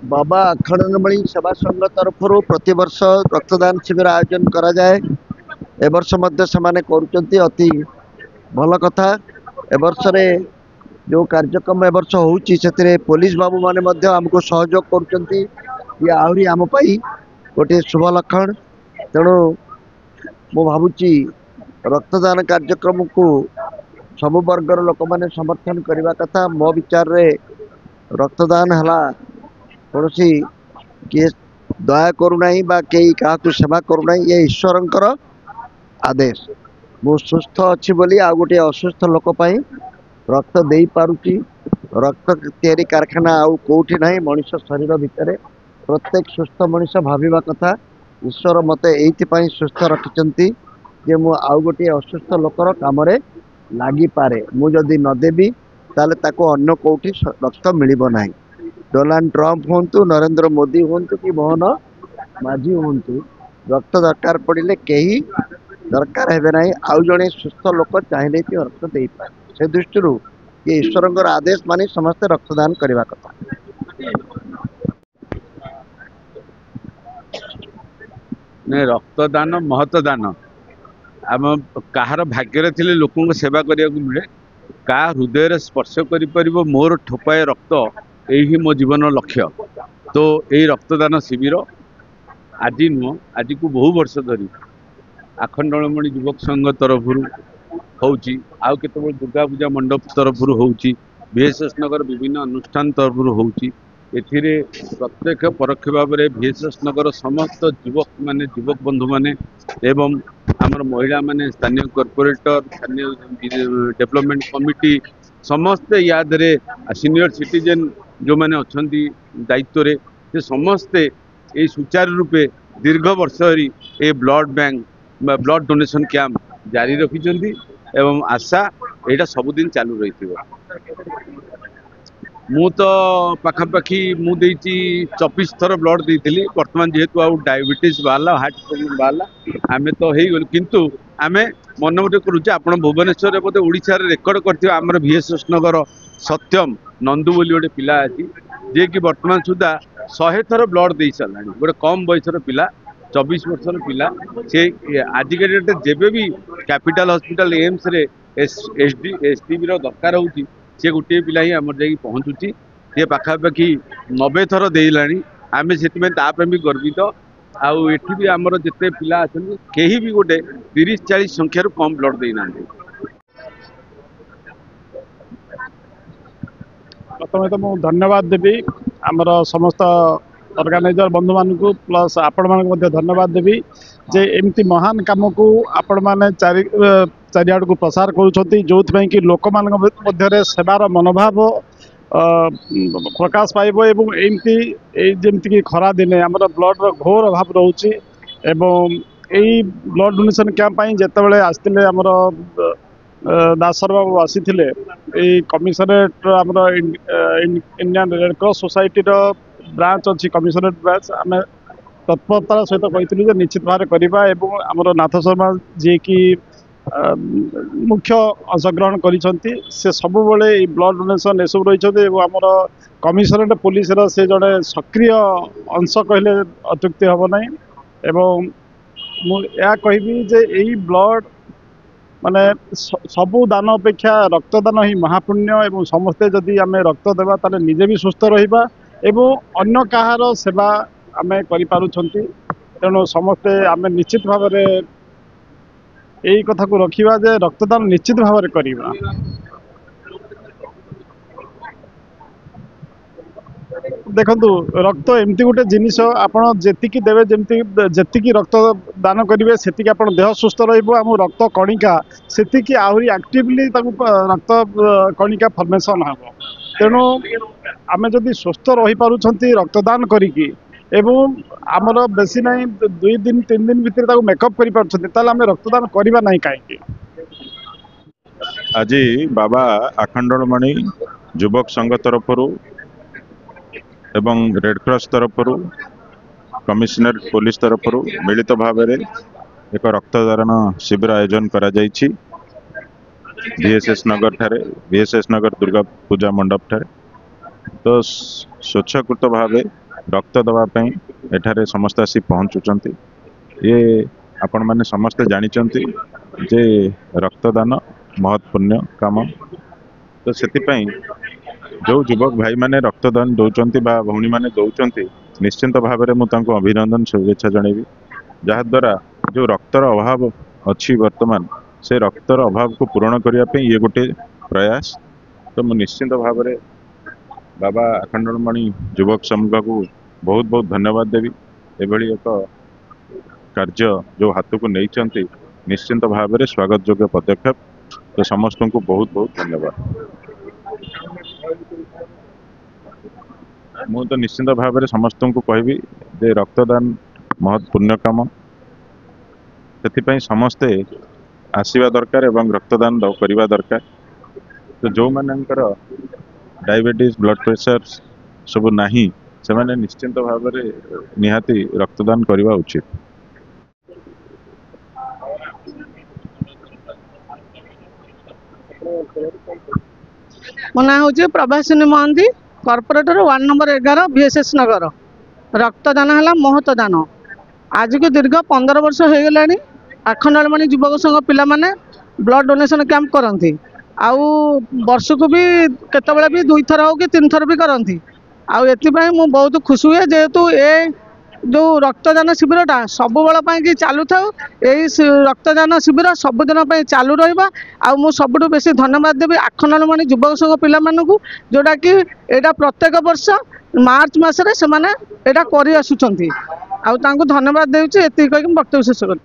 बाबा अखंडमणि सेवा संघ तरफ प्रति वर्ष रक्तदान शिविर आयोजन करा जाए। ए वर्ष मध्य समाने करुचंती अति भल कथा। ए वर्ष रे जो कार्यक्रम ए वर्ष होउची सेतिरे पुलिस बाबू माने मध्य हमको सहयोग करुचंती। ये आहुरी आम पई गोटे शुभ लक्षण। तेणु मु भावुची रक्तदान कार्यक्रम को सब वर्गर लोक माने समर्थन करने कथा। मो विचार रे रक्तदान हला कौन किए दया करूना बा कई क्या सेवा करूना, ये ईश्वरंकर आदेश। मु सुस्थ अच्छी बोली आ गोटे असुस्थ लोक रक्त दे पारुची। रक्त तैयारी कारखाना आउ कौटी ना मनीष शरीर भितर प्रत्येक सुस्थ मनीष भाविबा कथा ईश्वर मते एइथिपाई सुस्थ रखिचंती जे मु आउ गोटे असुस्थ लोकर काम लगी पारे। मु जदि न देबी ताले ताको अन्य कौटी रक्त मिलिबो नाही। डोनाल्ड ट्रंप हूँ, नरेंद्र मोदी हूँ कि मोहन माझी हूँ, रक्त दरकार पड़े कहीं दरकार हे ना। आउ जड़े सुस्थ लोक चाहिए रक्त दे पाए। से दृष्टि ये ईश्वर आदेश मानी समस्ते रक्तदान करने कथा। रक्तदान महत्दान आम कहार भाग्य थे लोक सेवा करने को मिले। का हृदय स्पर्श कर मोर ठोपाए रक्त यही मो जीवन लक्ष्य। तो यही रक्तदान शिविर आज नुह आज को बहु वर्ष धरी आखंडमणि युवक संघ तरफ आउ केत दुर्गा पूजा मंडप तरफ VSS नगर विभिन्न अनुष्ठान तरफ एथिरे प्रत्यक्ष परोक्ष भाव में VSS नगर समस्त युवक माने युवक बंधु माने एवं आमर महिला माने स्थानीय कॉर्पोरेटर स्थानीय डेवलपमेंट कमिटी समस्ते यादरे सीनियर सिटीजन जो मैंने अच्छा दायित्व रे से समस्ते ये सुचारू रूपे दीर्घ वर्ष ये blood bank blood donation camp जारी रखिंट एवं आशा यहाँ सबुदिन चालू रही। मु तो पाखापाखि मुझे 24 थर ब्लड देती। बर्तमान जेहेतु आउ डायबिटीज बाहर हार्ट प्रोब्लेम बाहर आम तो हो गलु किंतु आम मन गोटे करुचे आप भुवनेश्वर बोधे ओडिशा रेकर्ड कर VSS नगर सत्यम नंदू बोली गोटे पिला अच्छी जे कि बर्तमान सुधा 100 थर ब्लड दे सारा गोटे कम बयसर पिला 24 वर्षर पिला से आजिका डेट जेबे भी कैपिटल हॉस्पिटल एम्स रे SDB दरकार होती सी गोटे पिला ही आम जा पहुँचुची। सी पाखापाखि 90 थर देला आम से भी गर्वित। आउ एठी भी आमर जिते पिला आछन केही भी गोटे 30-40 संख्यार कम ब्लड देना। प्रथम तो मुझे धन्यवाद देवी आमर समस्त ऑर्गेनाइजर बंधु मान को प्लस आपण मान धन्यवाद देवी जे एमती महान काम को आपण मैंने चारिआड़ को प्रसार करुँच जो कि लोक मान सेवार मनोभाव प्रकाश पाइब। एवं एमती जमती कि खरा दिने आमर ब्लड घोर अभाव रोचे एवं यही ब्लड डोनेशन कैंप जिते आसते आमर दासर बाबू आसी कमिशनरेट आमर Indian red cross society branch अच्छी कमिशनरेट ब्रांच आम तत्परतार सहित कही निश्चित भाव करवा। आमर नाथ शर्मा जी की मुख्य अंशग्रहण करिसेंती से सब बेले ब्लड डोनेशन ये सब रही। आमर कमिशनरेट पुलिस से जड़े सक्रिय अंश कहले अत्युक्ति हम ना। एवं मुझे कहबी जे यही ब्लड माने सबू दान अपेक्षा रक्तदान ही महापुण्य एवं समस्ते जदि आम रक्त देवा ताले निजे भी सुस्थ रहिबा एवं अन्य कहार सेवा आम करिपारुछंती। तेणु समस्ते आम निश्चित भाव में यही कथा को रखिबा जे रक्तदान निश्चित भाव में करिबा। देखंतु रक्त एमती गोटे जिनिस आपण जेतिकी देवे जमती जेतिकी रक्त दान करेंगे सेतिकी आपण देह सुस्थ रहिबो। आम रक्त कणिका सेतिकी आहुरी एक्टिवली रक्त कणिका फॉर्मेशन हम। तेणु आम जदि सुस्थ रही पारुछंती रक्तदान करिकी एवं आमर बेसी ना 2 दिन 3 दिन भितर मेकअप कर पार्टी ताल आम रक्तदान करवा ना कहीं। आज बाबा आखंडमणि युवक संघ तरफ एवं रेड क्रॉस तरफ कमिशनर पुलिस तरफ मिलित भाव में एक रक्तदान शिविर आयोजन करा जायछि VSS नगर दुर्गा पूजा मंडप ठारे। तो स्वच्छकृत भाव रक्त दवाई एठारे समस्त आसी पहुँचुंट ये आपण मैंने समस्ते जानी जे रक्तदान महत् पुण्य काम तो से जो युवक भाई मैंने रक्तदान दौरान भौणी मैंने दौरान निश्चिंत भाव में मुझे अभिनंदन शुभेच्छा जनइबी जहाद्वारा जो रक्तर अभाव अच्छी वर्तमान से रक्तर अभाव को पूरण करने ये गोटे प्रयास तो मुझे निश्चिंत भाव में बाबा आखंडमणि युवक समूह को बहुत बहुत धन्यवाद देवी एभली एक कार्य जो हाथ को नहीं निश्चिंत भाव में स्वागत योग्य पदक्षेप तो समस्त को बहुत बहुत धन्यवाद मुझे तो निश्चिंत भाव में समस्त को कहबी जे रक्तदान महत् पुण्य काम से समस्ते आसवा दरकार एवं रक्तदान करवा दरकार तो जो मानकर डायबिटीज ब्लड प्रेशर सब नहीं से माने निश्चिंत भाव में निहाती रक्तदान करवा उचित। मो ना हूँ प्रभासिनी महांती कॉर्पोरेटर 1 नंबर 11 VSS नगर रक्तदान है महत्दान आज को दीर्घ 15 वर्ष हो गला आखंडमणि युवक संघ पिला माने ब्लड डोनेशन कैंप करती आउ वर्ष को भी केतबेले भी 2 थर हो कि 3 थर भी करती आउ मु बहुत खुशी हुए जेहेतु ए जो रक्तदान शिविरटा सब बेल चलू था यही रक्तदान शिविर सबुदिन चालू रहा आउ सबुठ बेसी धन्यवाद देवी आखंडमणि युवक संघ पिला मानू जोटा कि एटा प्रत्येक वर्ष मार्च मासरे से माने एटा करि आसुचंती आउ तांको धन्यवाद देउछि एति कहि वक्तव्य शेष करछि।